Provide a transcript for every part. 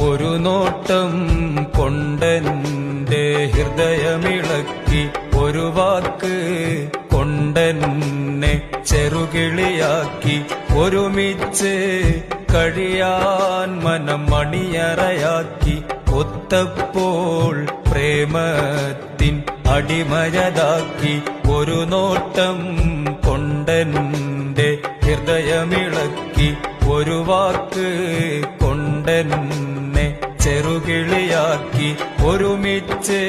ഒരു നോട്ടം കൊണ്ടെന്റെ ഹൃദയമിളക്കി, ഒരു വാക്ക് കൊണ്ടെന്നെ ചെറുകിളിയാക്കി, ഒരുമിച്ച് കഴിയാൻ മനം മണിയറയാക്കി, ഒത്തപ്പോൾ പ്രേമത്തിൻ അടിമയതാക്കി. ഒരു നോട്ടം കൊണ്ടെന്റെ ഹൃദയമിളക്കി, ഒരു വാക്ക് കൊണ്ടെന്നെ ചെറുകിളിയാക്കി, ഒരുമിച്ച്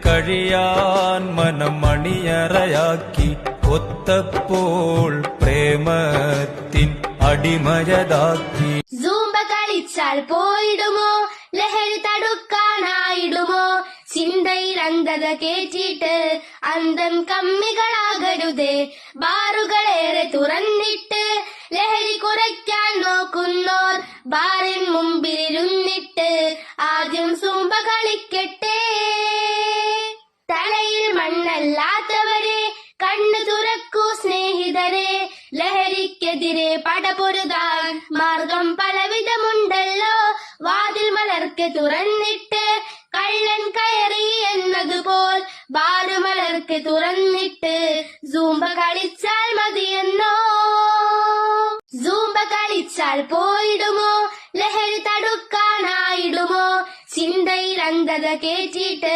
കഴിയാൻ മനം മണിയറയാക്കി, ഒത്തപ്പോൾ പ്രേമത്തിൻ അടിമയതാക്കി. സൂംബ കളിച്ചാൽ പോയിടുമോ, ലഹരി തടുക്കാനായിടുമോ, ചിന്തയിൽ അന്ധത കേറ്റിട്ട് അന്തം കമ്മികളാകരുതേ. ബാറുകളേറെ തുറന്നിട്ട് ലഹരി കുറയ്ക്കാൻ നോക്കുന്നോർ ബാറിൻ മുമ്പിലിരുന്നിട്ട് ആദ്യം സൂംബ കളിക്കട്ടെ. തലയിൽ മണ്ണല്ലാത്തവരെ കണ്ണു തുറക്കൂ സ്നേഹിതരെ, ലഹരിക്കെതിരെ പടപൊരുതാൻ മാർഗം പലവിധമുണ്ടല്ലോ. വാതിൽ മലർക്ക് തുറന്നിട്ട് കള്ളൻ കയറി എന്നതുപോൽ ബാറുമലർക്ക് തുറന്നിട്ട് സൂംബ കളിച്ചാൽ മതിയെന്നോ. സൂംബ കളിച്ചാൽ പോയിടുമോ, ലഹരി തടുക്കാനായിടുമോ, ചിന്തയിൽ അന്ധത കേറ്റിട്ട്